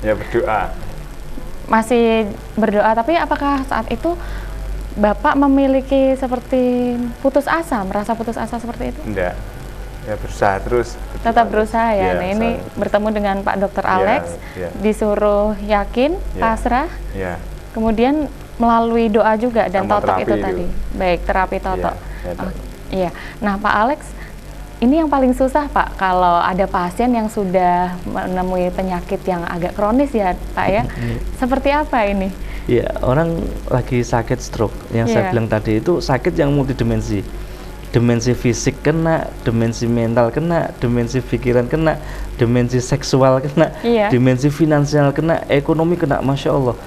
Ya berdoa. Masih berdoa, tapi apakah saat itu Bapak memiliki seperti putus asa, merasa putus asa seperti itu? Enggak. Ya berusaha terus. Tetap berusaha ya. Nah ini bertemu dengan Pak Dokter Alex, disuruh yakin, pasrah, kemudian melalui doa juga dan totok itu tadi. Baik, terapi totok. Iya. Nah Pak Alex, ini yang paling susah Pak, kalau ada pasien yang sudah menemui penyakit yang agak kronis ya Pak ya. Seperti apa ini? Ya, orang lagi sakit stroke, yang saya bilang tadi itu sakit yang multidimensi. Dimensi fisik kena, dimensi mental kena, dimensi pikiran kena, dimensi seksual kena, dimensi finansial kena, ekonomi kena, Masya Allah.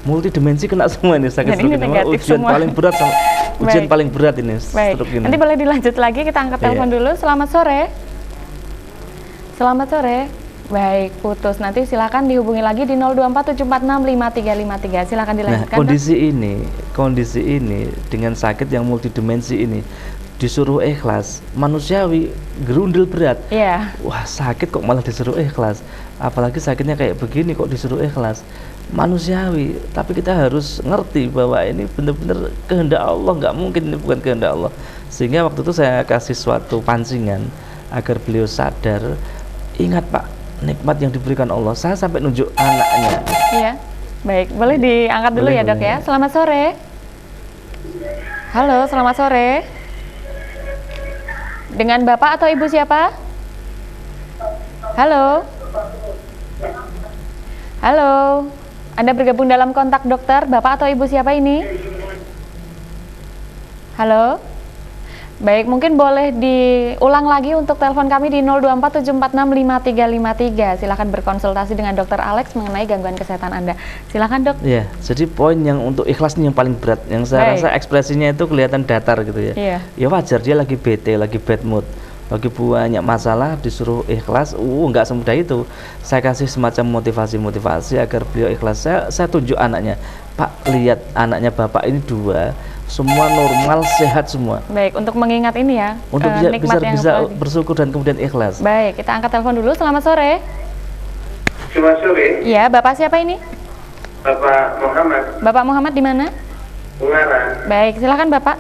Multidimensi kena semua ini sakit stroke ini. Ujian semua. Paling berat sama ujian paling berat ini stroke ini. Nanti boleh dilanjut lagi, kita angkat telepon dulu. Selamat sore. Selamat sore. Baik, putus. Nanti silakan dihubungi lagi di 0247465353. Silakan dilanjutkan. Nah, kondisi ini dengan sakit yang multidimensi ini disuruh ikhlas, manusiawi, gerundel berat. Wah, sakit kok malah disuruh ikhlas. Apalagi sakitnya kayak begini kok disuruh ikhlas. Manusiawi, tapi kita harus ngerti bahwa ini benar-benar kehendak Allah, nggak mungkin ini bukan kehendak Allah. Sehingga waktu itu saya kasih suatu pancingan agar beliau sadar, ingat Pak, nikmat yang diberikan Allah. Saya sampai nunjuk anaknya. Iya, baik, boleh diangkat dulu ya Dok ya. Selamat sore. Halo, selamat sore. Dengan Bapak atau Ibu siapa? Halo. Halo. Anda bergabung dalam kontak dokter, Bapak atau Ibu siapa ini? Halo. Baik, mungkin boleh diulang lagi untuk telepon kami di 0247465353. Silakan berkonsultasi dengan Dokter Alex mengenai gangguan kesehatan Anda. Silakan Dok. Iya, jadi poin yang untuk ikhlas ini yang paling berat. Yang saya rasa ekspresinya itu kelihatan datar gitu ya. Ya wajar, dia lagi bete, lagi bad mood, lagi banyak masalah, disuruh ikhlas. Nggak semudah itu. Saya kasih semacam motivasi agar beliau ikhlas. Saya tunjuk anaknya, Pak, lihat anaknya Bapak ini dua, semua normal, sehat semua. Baik, untuk mengingat ini ya, untuk bisa bersyukur dan kemudian ikhlas. Baik, kita angkat telepon dulu. Selamat sore. Selamat sore. Iya, Bapak siapa ini? Bapak Muhammad. Bapak Muhammad di mana? Ungaran. Baik, silakan Bapak.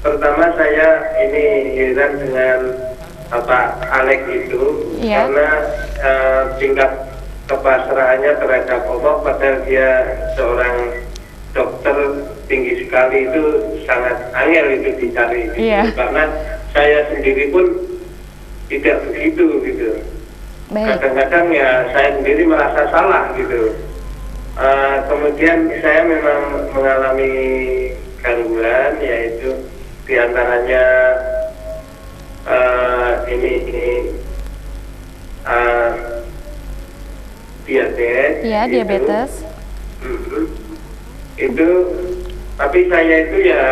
Pertama saya ini heran dengan Bapak Alex itu, karena tingkat kepasrahannya terhadap Allah, padahal dia seorang dokter tinggi sekali, itu sangat angel itu dicari gitu. Karena saya sendiri pun tidak begitu gitu. Kadang-kadang ya saya sendiri merasa salah gitu. Kemudian saya memang mengalami gangguan, yaitu diantaranya diabetes. Iya, diabetes. Itu, tapi saya itu ya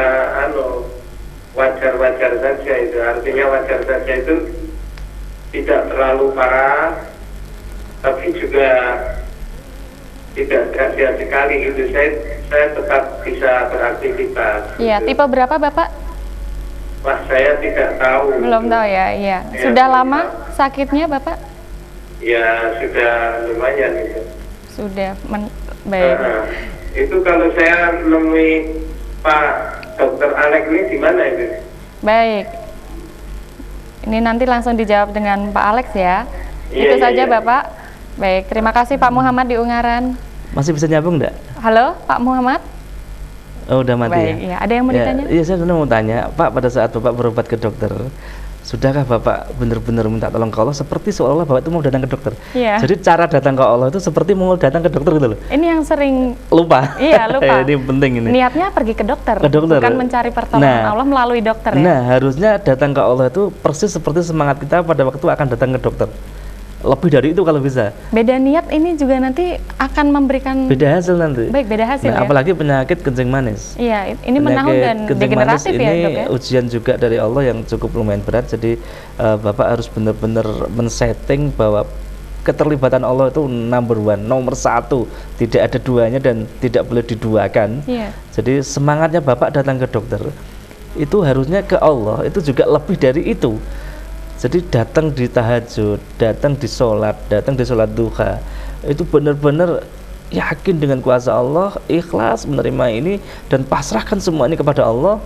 wajar-wajar saja itu. Artinya wajar saja itu tidak terlalu parah, tapi juga tidak dahsyat sekali gitu. Saya tetap bisa beraktivitas. Iya, tipe berapa Bapak? Wah, saya tidak tahu. Belum tahu ya, iya. Sudah lama sakitnya Bapak? Ya, sudah lumayan gitu. Sudah, baik. Itu kalau saya nemui Pak Dokter Alex ini di mana itu? Baik. Ini nanti langsung dijawab dengan Pak Alex ya. Itu saja Bapak. Baik, terima kasih Pak Muhammad di Ungaran. Masih bisa nyambung enggak? Halo, Pak Muhammad. Oh, udah mati. Baik, ya. Ada yang mau ditanya? Iya, saya sebenarnya mau tanya, Pak, pada saat Bapak berobat ke dokter, sudahkah Bapak benar-benar minta tolong ke Allah seperti seolah-olah Bapak itu mau datang ke dokter? Jadi cara datang ke Allah itu seperti mau datang ke dokter gitu loh. Ini yang sering lupa. Iya, lupa. Ini penting ini. Niatnya pergi ke dokter, bukan mencari pertolongan Allah melalui dokter ya. Nah, harusnya datang ke Allah itu persis seperti semangat kita pada waktu akan datang ke dokter. Lebih dari itu kalau bisa. Beda niat ini juga nanti akan memberikan beda hasil nanti. Baik, beda hasil ya. Apalagi penyakit kencing manis. Iya, ini menahun dan degeneratif ya, Dok ya. Ujian juga dari Allah yang cukup lumayan berat. Jadi Bapak harus benar-benar men-setting bahwa keterlibatan Allah itu nomor satu, tidak ada duanya dan tidak boleh diduakan. Jadi semangatnya Bapak datang ke dokter itu harusnya ke Allah itu juga lebih dari itu. Jadi datang di tahajud, datang di sholat duha, itu benar-benar yakin dengan kuasa Allah, ikhlas menerima ini dan pasrahkan semua ini kepada Allah,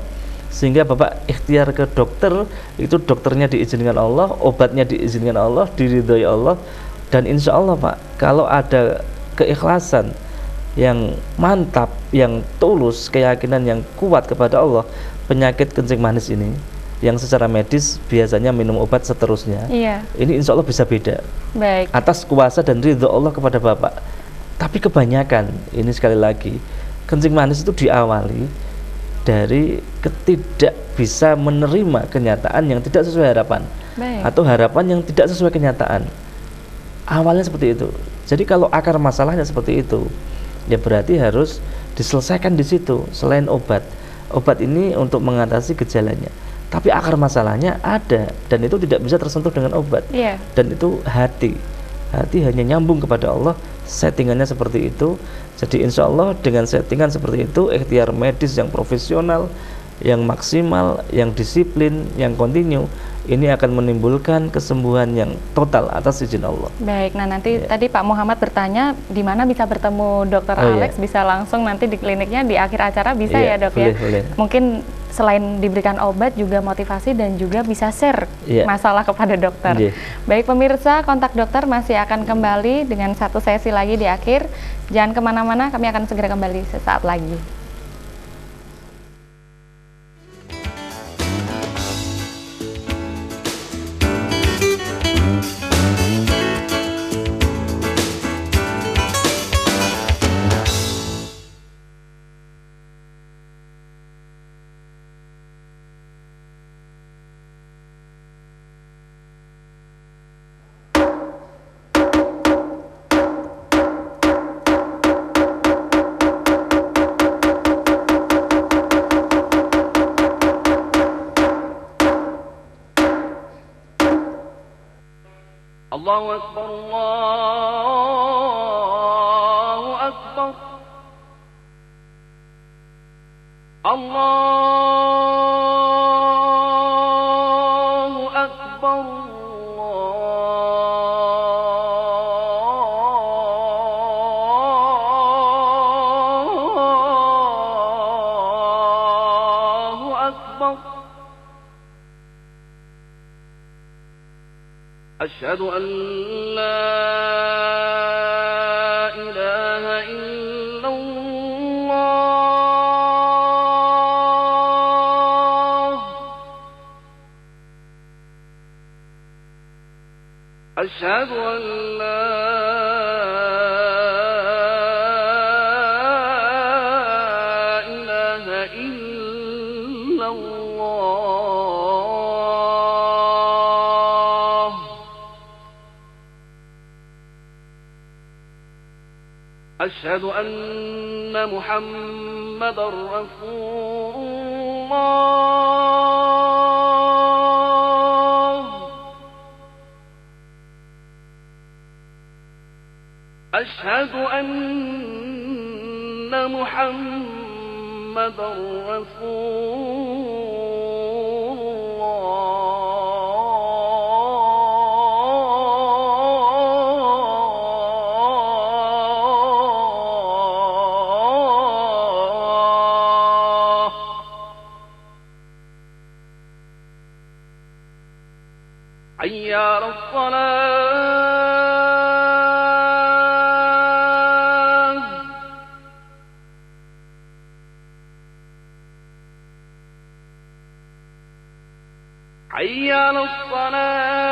sehingga Bapak ikhtiar ke dokter, itu dokternya diizinkan Allah, obatnya diizinkan Allah, diridhoi Allah, dan insya Allah Pak, kalau ada keikhlasan yang mantap, yang tulus, keyakinan yang kuat kepada Allah, penyakit kencing manis ini yang secara medis biasanya minum obat seterusnya, ini insya Allah bisa beda. Baik. Atas kuasa dan ridho Allah kepada Bapak. Tapi kebanyakan, ini sekali lagi, kencing manis itu diawali dari ketidak bisa menerima kenyataan yang tidak sesuai harapan. Baik. Atau harapan yang tidak sesuai kenyataan. Awalnya seperti itu. Jadi kalau akar masalahnya seperti itu, ya berarti harus diselesaikan di situ. Selain obat ini untuk mengatasi gejalanya, tapi akar masalahnya ada dan itu tidak bisa tersentuh dengan obat. Dan itu hati hanya nyambung kepada Allah, settingannya seperti itu. Jadi insya Allah dengan settingan seperti itu, ikhtiar medis yang profesional, yang maksimal, yang disiplin, yang kontinu, ini akan menimbulkan kesembuhan yang total atas izin Allah. Baik, nah nanti tadi Pak Muhammad bertanya di mana bisa bertemu Dokter Alex, bisa langsung nanti di kliniknya di akhir acara bisa ya Dok ya? Boleh. Mungkin selain diberikan obat juga motivasi dan juga bisa share masalah kepada dokter. Baik pemirsa, kontak dokter masih akan kembali dengan satu sesi lagi di akhir. Jangan kemana-mana, kami akan segera kembali sesaat lagi. Allahu Akbar, Allahu Akbar, Allahu Akbar, Allahu Akbar. أشهد أن لا إله إلا الله أشهد أن لا إله إلا الله أشهد أن محمدًا رسول الله أشهد أن محمدًا رسول حي على الصلاة حي على الصلاة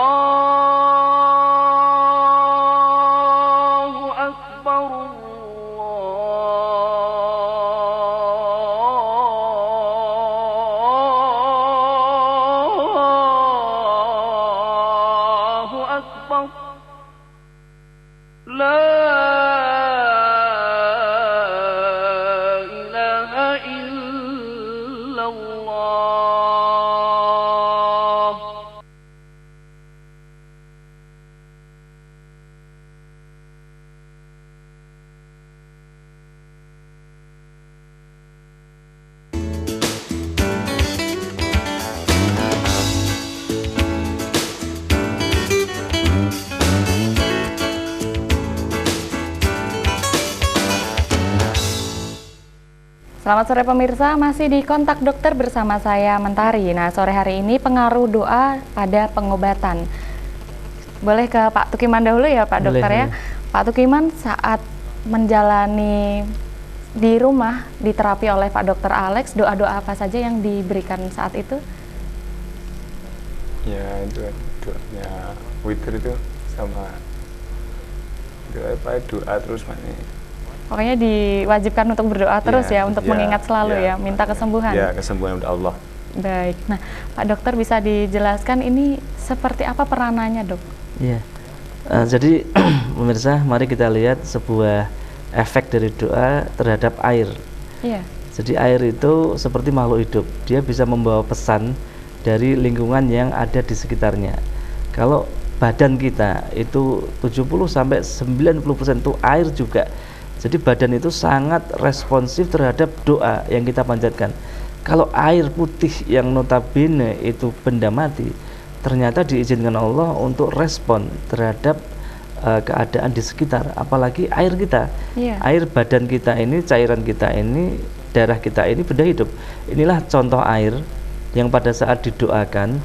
Allahu Akbar. Allahu Akbar. La ilaha illallah. Selamat sore pemirsa, masih di Kontak Dokter bersama saya Mentari. Nah, sore hari ini pengaruh doa pada pengobatan. Boleh ke Pak Tukiman dahulu ya Pak Dokter ya. Pak Tukiman, saat menjalani di rumah diterapi oleh Pak Dokter Alex, doa-doa apa saja yang diberikan saat itu? Ya, doanya witir itu sama doa terus mana. Pokoknya diwajibkan untuk berdoa terus ya, untuk mengingat selalu ya, minta kesembuhan. Ya, kesembuhan dari Allah. Baik, nah Pak Dokter bisa dijelaskan ini seperti apa peranannya dok? Iya, jadi pemirsa, mari kita lihat sebuah efek dari doa terhadap air. Iya. Jadi air itu seperti makhluk hidup, dia bisa membawa pesan dari lingkungan yang ada di sekitarnya. Kalau badan kita itu 70-90% itu air juga. Jadi badan itu sangat responsif terhadap doa yang kita panjatkan. Kalau air putih yang notabene itu benda mati, ternyata diizinkan Allah untuk respon terhadap keadaan di sekitar, apalagi air kita. Air badan kita ini, cairan kita ini, darah kita ini benda hidup. Inilah contoh air yang pada saat didoakan,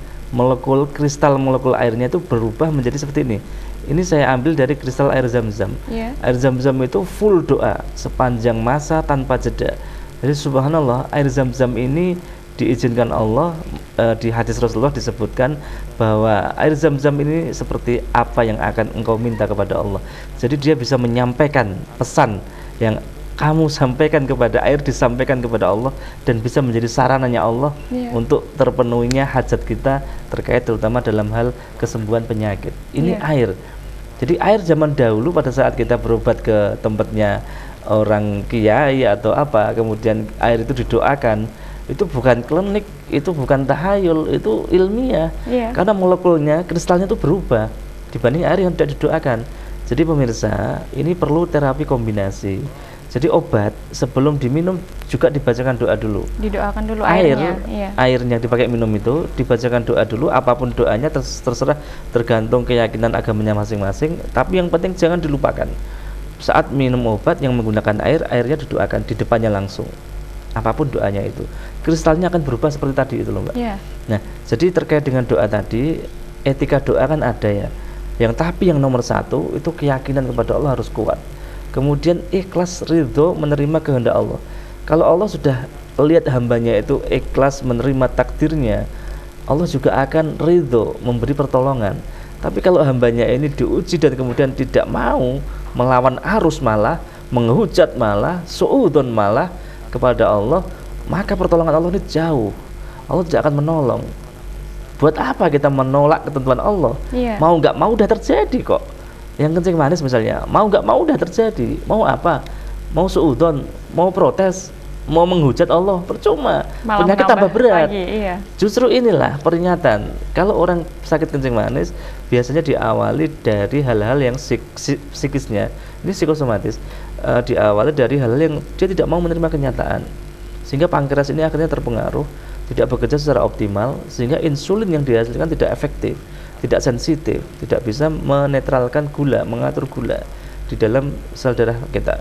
kristal molekul airnya itu berubah menjadi seperti ini. Ini saya ambil dari kristal air Zam-Zam. Air Zam-Zam itu full doa sepanjang masa tanpa jeda. Jadi subhanallah, air Zam-Zam ini diizinkan Allah, di hadis Rasulullah disebutkan bahwa air Zam-Zam ini seperti apa yang akan engkau minta kepada Allah. Jadi dia bisa menyampaikan pesan yang kamu sampaikan kepada air, disampaikan kepada Allah, dan bisa menjadi sarananya Allah untuk terpenuhinya hajat kita terkait terutama dalam hal kesembuhan penyakit. Ini air. Jadi air zaman dahulu pada saat kita berobat ke tempatnya orang kiai atau apa, kemudian air itu didoakan, itu bukan klinik, itu bukan tahayul, itu ilmiah. Karena molekulnya, kristalnya itu berubah dibanding air yang tidak didoakan. Jadi pemirsa, ini perlu terapi kombinasi. Jadi obat sebelum diminum juga dibacakan doa dulu. Didoakan dulu airnya. Airnya dipakai minum itu dibacakan doa dulu. Apapun doanya terserah, tergantung keyakinan agamanya masing-masing. Tapi yang penting jangan dilupakan. Saat minum obat yang menggunakan air, airnya didoakan di depannya langsung. Apapun doanya itu, kristalnya akan berubah seperti tadi itu loh Mbak. Nah, jadi terkait dengan doa tadi, etika doa kan ada ya. Tapi yang nomor satu itu keyakinan kepada Allah harus kuat. Kemudian ikhlas ridho menerima kehendak Allah. Kalau Allah sudah lihat hambanya itu ikhlas menerima takdirnya, Allah juga akan ridho memberi pertolongan. Tapi kalau hambanya ini diuji dan kemudian tidak mau, melawan arus malah, menghujat malah, su'udon malah kepada Allah, maka pertolongan Allah ini jauh. Allah tidak akan menolong. Buat apa kita menolak ketentuan Allah? Mau nggak mau udah terjadi kok. Yang kencing manis misalnya, mau nggak mau udah terjadi. Mau apa? Mau suudon, mau protes, mau menghujat Allah, percuma. Malah penyakit tambah berat. Justru inilah peringatan. Kalau orang sakit kencing manis biasanya diawali dari hal-hal yang psikisnya. Ini psikosomatis. Diawali dari hal-hal yang dia tidak mau menerima kenyataan. Sehingga pankreas ini akhirnya terpengaruh, tidak bekerja secara optimal, sehingga insulin yang dihasilkan tidak efektif, tidak sensitif, tidak bisa menetralkan gula, mengatur gula di dalam sel darah kita.